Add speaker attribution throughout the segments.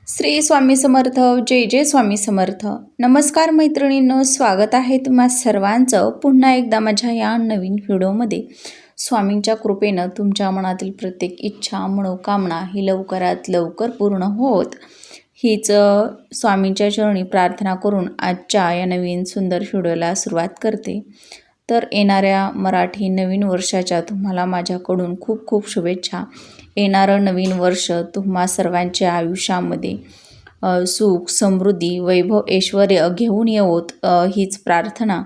Speaker 1: श्री स्वामी समर्थ. जय जय स्वामी समर्थ. नमस्कार मैत्रिणींनो, स्वागत आहे तुम्हा सर्वांचं पुन्हा एकदा माझ्या या नवीन व्हिडिओमध्ये. स्वामींच्या कृपेनं तुमच्या मनातील प्रत्येक इच्छा मनोकामना ही लवकरात लवकर पूर्ण होत हीच स्वामींच्या चरणी प्रार्थना करून आजच्या या नवीन सुंदर व्हिडिओला सुरुवात करते. तर येणाऱ्या मराठी नवीन वर्षाच्या तुम्हाला माझ्याकडून खूप खूप शुभेच्छा. येणारं नवीन वर्ष तुम्हा सर्वांच्या आयुष्यामध्ये सुख समृद्धी वैभव ऐश्वर्य घेऊन येवोत हीच प्रार्थना.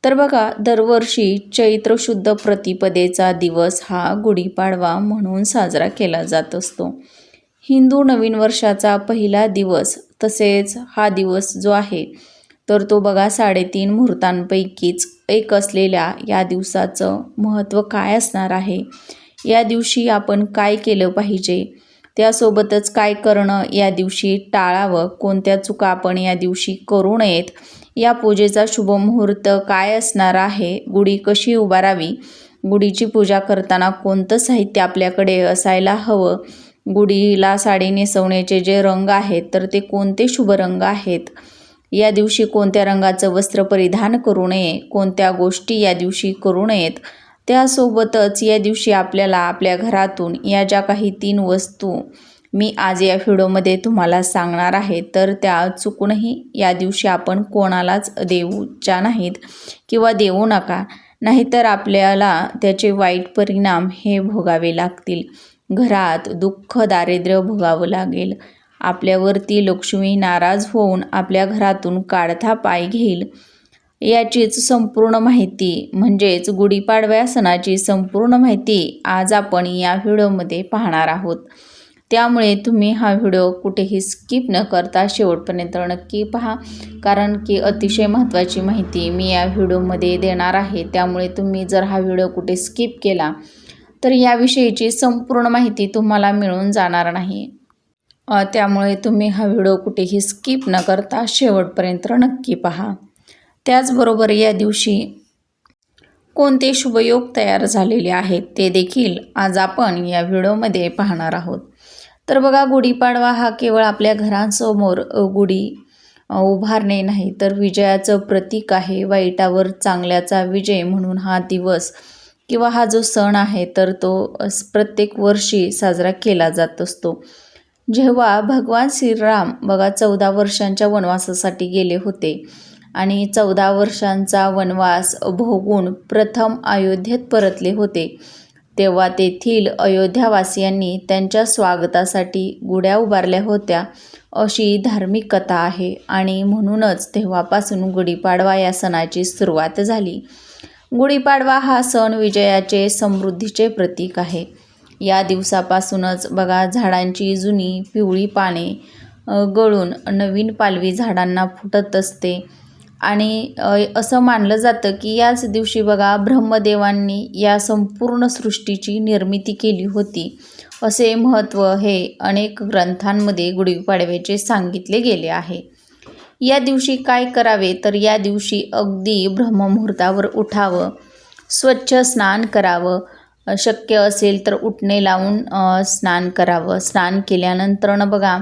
Speaker 1: तर बघा, दरवर्षी चैत्र शुद्ध प्रतिपदेचा दिवस हा गुढीपाडवा म्हणून साजरा केला जात असतो. हिंदू नवीन वर्षाचा पहिला दिवस. तसेच हा दिवस जो आहे तर तो बघा 3.5 मुहूर्तांपैकीच एक असलेल्या या दिवसाचं महत्त्व काय असणार आहे, या दिवशी आपण काय केलं पाहिजे, त्यासोबतच काय करणं या दिवशी टाळावं, कोणत्या चुका आपण या दिवशी करू नयेत, या पूजेचा शुभ मुहूर्त काय असणार आहे, गुढी कशी उभारावी, गुढीची पूजा करताना कोणतं साहित्य आपल्याकडे असायला हवं, गुढीला साडी नेसवण्याचे जे रंग आहेत तर ते कोणते शुभ रंग आहेत, या दिवशी कोणत्या रंगाचं वस्त्र परिधान करू नये, कोणत्या गोष्टी या दिवशी करू नयेत, त्यासोबतच या दिवशी आपल्याला आपल्या घरातून या ज्या काही 3 वस्तू मी आज या व्हिडिओमध्ये तुम्हाला सांगणार आहे तर त्या चुकूनही या दिवशी आपण कोणालाच देऊच्या नाहीत किंवा देऊ नका, नाहीतर आपल्याला त्याचे वाईट परिणाम हे भोगावे लागतील. घरात दुःख दारिद्र्य भोगावं लागेल. आपल्यावरती लक्ष्मी नाराज होऊन आपल्या घरातून काढता पाय घेईल. याचीच संपूर्ण माहिती म्हणजेच गुढीपाडव्या सणाची संपूर्ण माहिती आज आपण या व्हिडिओमध्ये पाहणार आहोत. त्यामुळे तुम्ही हा व्हिडिओ कुठेही स्किप न करता शेवटपर्यंत नक्की पहा, कारण की अतिशय महत्त्वाची माहिती मी या व्हिडिओमध्ये देणार आहे. त्यामुळे तुम्ही जर हा व्हिडिओ कुठे स्किप केला तर याविषयीची संपूर्ण माहिती तुम्हाला मिळून जाणार नाही. त्यामुळे तुम्ही हा व्हिडिओ कुठेही स्किप न करता शेवटपर्यंत नक्की पहा. त्याचबरोबर या दिवशी कोणते शुभयोग तयार झालेले आहेत ते देखील आज आपण या व्हिडिओमध्ये पाहणार आहोत. तर बघा, गुढीपाडवा हा केवळ आपल्या घरांसमोर गुढी उभारणे नाही तर विजयाचं प्रतीक आहे. वाईटावर चांगल्याचा विजय म्हणून हा दिवस किंवा हा जो सण आहे तर तो प्रत्येक वर्षी साजरा केला जात असतो. जेव्हा भगवान श्रीराम बघा 14 वर्षांच्या वनवासासाठी गेले होते आणि 14 वर्षांचा वनवास भोगून प्रथम अयोध्येत परतले होते, तेव्हा तेथील अयोध्यावासियांनी त्यांच्या स्वागतासाठी गुढ्या उभारल्या होत्या अशी धार्मिक कथा आहे. आणि म्हणूनच तेव्हापासून गुढीपाडवा या सणाची सुरुवात झाली. गुढीपाडवा हा सण विजयाचे समृद्धीचे प्रतीक आहे. या दिवसापासूनच बघा झाडांची जुनी पिवळी पाने गळून नवीन पालवी झाडांना फुटत असते. आणि असं मानलं जातं की याच दिवशी बघा ब्रह्मदेवांनी या संपूर्ण सृष्टीची निर्मिती केली होती, असे महत्त्व हे अनेक ग्रंथांमध्ये गुढीपाडव्याचे सांगितले गेले आहे. या दिवशी काय करावे तर या दिवशी अगदी ब्रह्ममुहूर्तावर उठावं, स्वच्छ स्नान करावं, शक्य असेल तर उटणे लावून स्नान करावं. स्नान केल्यानंतर बघा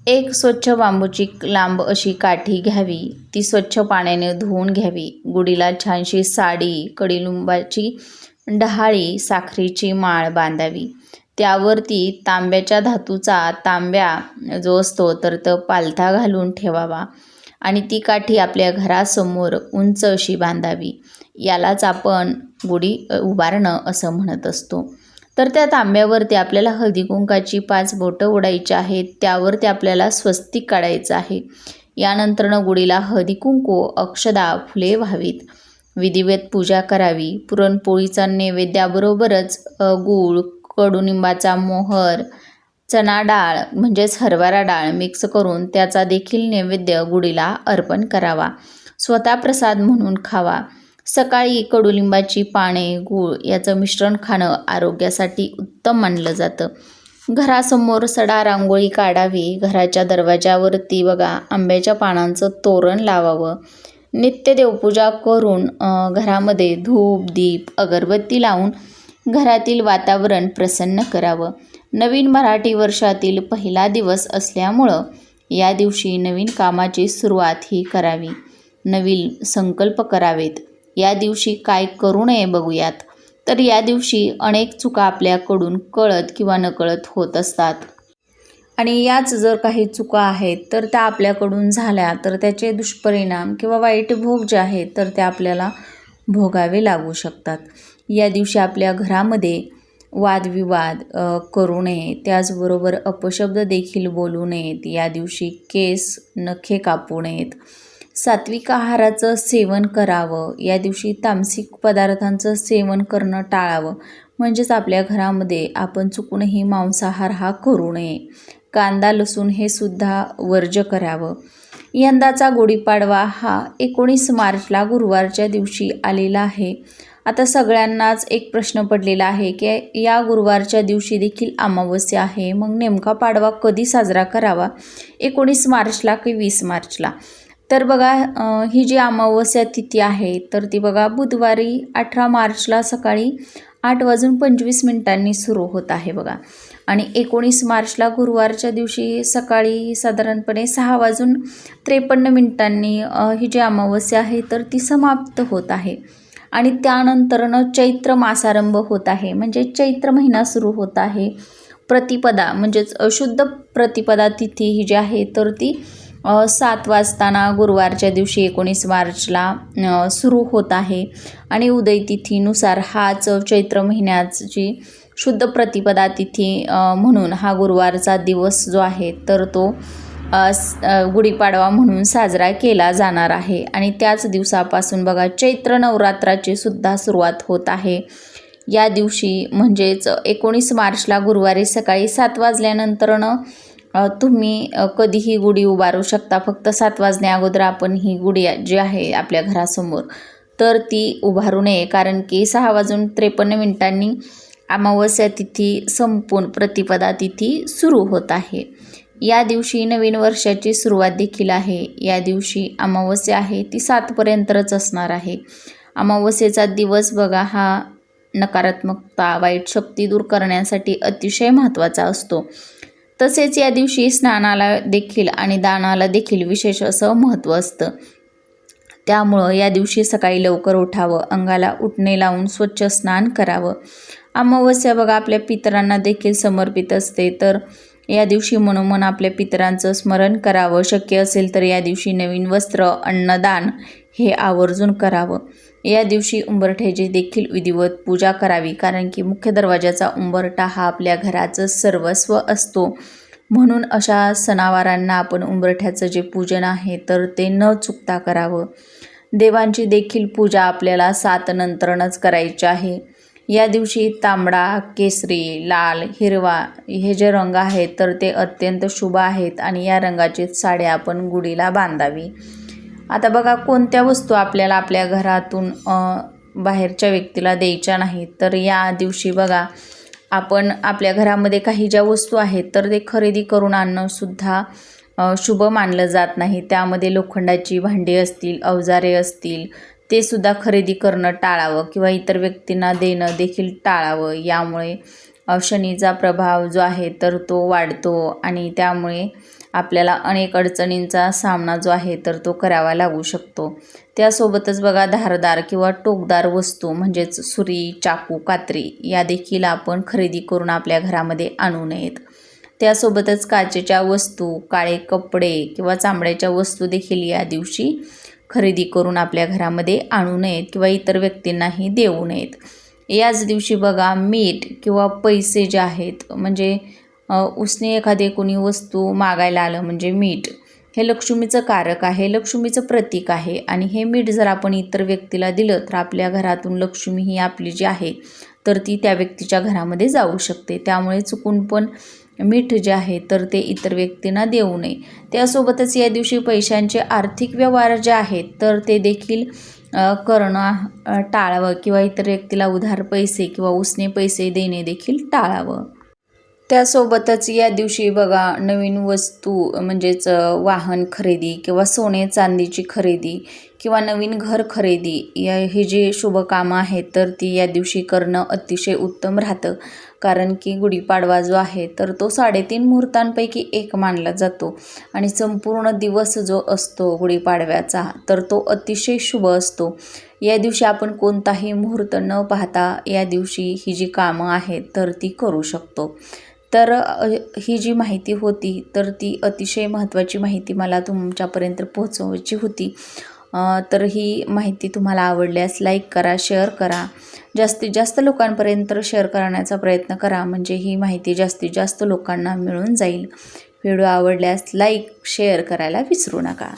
Speaker 1: एक स्वच्छ बांबूची लांब अशी काठी घ्यावी, ती स्वच्छ पाण्याने धुवून घ्यावी. गुढीला छानशी साडी, कडुलिंबाची डहाळी, साखरेची माळ बांधावी. त्यावरती तांब्याच्या धातूचा तांब्या जो असतो तर तो पालथा घालून ठेवावा आणि ती काठी आपल्या घरासमोर उंच अशी बांधावी. यालाच आपण गुढी उभारणं असं म्हणत असतो. तर त्या तांब्यावरती आपल्याला हळदी कुंकाची 5 बोटं ओढायची आहेत. त्यावरती आपल्याला स्वस्तिक काढायचं आहे. यानंतरनं गुढीला हळदी कुंकू, अक्षदा, फुले व्हावीत. विधिवत पूजा करावी. पुरणपोळीचा नैवेद्याबरोबरच गूळ, कडुनिंबाचा मोहर, चणा डाळ म्हणजेच हरभरा डाळ मिक्स करून त्याचा देखील नैवेद्य गुढीला अर्पण करावा. स्वतः प्रसाद म्हणून खावा. सकाळी कडुलिंबाची पाने, गूळ याचं मिश्रण खाणं आरोग्यासाठी उत्तम मानलं जातं. घरासमोर सडा रांगोळी काढावी. घराच्या दरवाजावरती बघा आंब्याच्या पानांचं तोरण लावावं. नित्य देवपूजा करून घरामध्ये धूप दीप अगरबत्ती लावून घरातील वातावरण प्रसन्न करावं. नवीन मराठी वर्षातील पहिला दिवस असल्यामुळं या दिवशी नवीन कामाची सुरुवात ही करावी, नवीन संकल्प करावेत. या दिवशी काय करू नये बघूयात. तर या दिवशी अनेक चुका आपल्याकडून कळत किंवा नकळत होत असतात आणि याच जर काही चुका आहेत तर त्या आपल्याकडून झाल्या तर त्याचे दुष्परिणाम किंवा वाईट भोग जे आहेत तर ते आपल्याला भोगावे लागू शकतात. या दिवशी आपल्या घरामध्ये वादविवाद करू नये, त्याचबरोबर अपशब्द देखील बोलू नयेत. या दिवशी केस नखे कापू नयेत. सात्विक आहाराचं सेवन करावं. या दिवशी तामसिक पदार्थांचं सेवन करणं टाळावं. म्हणजेच आपल्या घरामध्ये आपण चुकूनही मांसाहार हा करू नये. कांदा लसूण हे सुद्धा वर्ज्य करावं. यंदाचा गुढीपाडवा हा 19 मार्चला गुरुवारच्या दिवशी आलेला आहे. आता सगळ्यांनाच एक प्रश्न पडलेला आहे की या गुरुवारच्या दिवशी देखील अमावस्या आहे, मग नेमका पाडवा कधी साजरा करावा, 19 मार्चला की 20 मार्चला? तर बघा, ही जी अमावस्या तिथी आहे तर ती बघा बुधवारी 18 मार्चला सकाळी 8:25 सुरू होत आहे बघा. आणि 19 मार्चला गुरुवारच्या दिवशी सकाळी साधारणपणे 6:53 ही जी अमावस्या आहे तर ती समाप्त होत आहे. आणि त्यानंतरनं चैत्र मासारंभ होत आहे, म्हणजे चैत्र महिना सुरू होत आहे. प्रतिपदा म्हणजेच शुद्ध प्रतिपदा तिथी ही जी आहे तर ती 7 वाजताना गुरुवारच्या दिवशी 19 मार्चला सुरू होत आहे. आणि उदय तिथीनुसार हाच चैत्र महिन्याची शुद्ध प्रतिपदा तिथी म्हणून हा गुरुवारचा दिवस जो आहे तर तो गुढीपाडवा म्हणून साजरा केला जाणार आहे. आणि त्याच दिवसापासून बघा चैत्र नवरात्राची सुद्धा सुरुवात होत आहे. या दिवशी म्हणजेच 19 मार्चला गुरुवारी सकाळी 7 वाजल्यानंतरनं तुम्ही कधीही गुढी उभारू शकता. फक्त 7 वाजण्या अगोदर आपण ही गुढी जी आहे आपल्या घरासमोर तर ती उभारू नये, कारण की 6:53 अमावस्या तिथी संपून प्रतिपदा तिथी सुरू होत आहे. या दिवशी नवीन वर्षाची सुरुवात देखील आहे. या दिवशी अमावस्या आहे ती 7 पर्यंतच असणार आहे. अमावस्येचा दिवस बघा हा नकारात्मकता, वाईट शक्ती दूर करण्यासाठी अतिशय महत्त्वाचा असतो. तसेच या दिवशी स्नानाला देखील आणि दानाला देखील विशेष असं महत्त्व असतं. त्यामुळं या दिवशी सकाळी लवकर उठावं, अंगाला उटणे लावून स्वच्छ स्नान करावं. अमावस्या बघा आपल्या पितरांना देखील समर्पित असते, तर या दिवशी मनोमन आपल्या पितरांचं स्मरण करावं. शक्य असेल तर या दिवशी नवीन वस्त्र, अन्नदान हे आवर्जून करावं. या दिवशी उंबरठ्याची देखील विधिवत पूजा करावी, कारण की मुख्य दरवाजाचा उंबरठा हा आपल्या घराचं सर्वस्व असतो. म्हणून अशा सणावारांना आपण उंबरठ्याचं जे पूजन आहे तर ते न चुकता करावं. देवांची देखील पूजा आपल्याला 7 नंतरनच करायची आहे. या दिवशी तांबडा, केसरी, लाल, हिरवा हे जे रंग आहेत तर ते अत्यंत शुभ आहेत आणि या रंगाची साडी आपण गुढीला बांधावी. आता बघा कोणत्या वस्तू आपल्याला आपल्या घरातून बाहेरच्या व्यक्तीला द्यायच्या नाहीत. तर या दिवशी बघा आपण आपल्या घरामध्ये काही ज्या वस्तू आहेत तर ते खरेदी करून आणणंसुद्धा शुभ मानलं जात नाही. त्यामध्ये लोखंडाची भांडी असतील, अवजारे असतील, ते सुद्धा खरेदी करणं टाळावं किंवा इतर व्यक्तींना देणं देखील टाळावं. यामुळे शनीचा प्रभाव जो आहे तर तो वाढतो आणि त्यामुळे आपल्याला अनेक अडचणींचा सामना जो आहे तर तो करावा लागू शकतो. त्यासोबतच बघा धारदार किंवा टोकदार वस्तू म्हणजेच सुरी, चाकू, कात्री या देखील आपण खरेदी करून आपल्या घरामध्ये आणू नयेत. त्यासोबतच काचेच्या वस्तू, काळे कपडे किंवा चामड्याच्या वस्तू देखील या दिवशी खरेदी करून आपल्या घरामध्ये आणू नयेत किंवा इतर व्यक्तींनाही देऊ नयेत. याच दिवशी बघा मीठ किंवा पैसे जे आहेत म्हणजे उसने एखादे कोणी वस्तू मागायला आलं म्हणजे मीठ हे लक्ष्मीचं कारक आहे, लक्ष्मीचं प्रतीक आहे. आणि हे मीठ जर आपण इतर व्यक्तीला दिलं तर आपल्या घरातून लक्ष्मी ही आपली जी आहे तर ती त्या व्यक्तीच्या घरामध्ये जाऊ शकते. त्यामुळे चुकून पण मीठ जे आहे तर ते इतर व्यक्तींना देऊ नये. त्यासोबतच या दिवशी पैशांचे आर्थिक व्यवहार जे आहेत तर ते देखील करणं टाळावं किंवा इतर व्यक्तीला उधार पैसे किंवा उसने पैसे देणे देखील टाळावं. त्यासोबतच या दिवशी बघा नवीन वस्तू म्हणजेच वाहन खरेदी किंवा सोने चांदीची खरेदी किंवा नवीन घर खरेदी ही जी शुभ कामं आहेत तर ती या दिवशी करणं अतिशय उत्तम राहतं. कारण की गुढीपाडवा जो आहे तर तो 3.5 मुहूर्तांपैकी एक मानला जातो आणि संपूर्ण दिवस जो असतो गुढीपाडव्याचा तर तो अतिशय शुभ असतो. या दिवशी आपण कोणताही मुहूर्त न पाहता या दिवशी ही जी कामं आहेत तर ती करू शकतो. तर ही जी माहिती होती तर ती अतिशय महत्त्वाची माहिती मला तुमच्यापर्यंत पोहोचवायची होती. तर ही माहिती तुम्हाला आवडल्यास लाईक करा, शेअर करा. जास्तीत जास्त लोकांपर्यंत शेअर करण्याचा प्रयत्न करा म्हणजे ही माहिती जास्तीत जास्त लोकांना मिळून जाईल. व्हिडिओ आवडल्यास लाईक, शेअर करायला विसरू नका.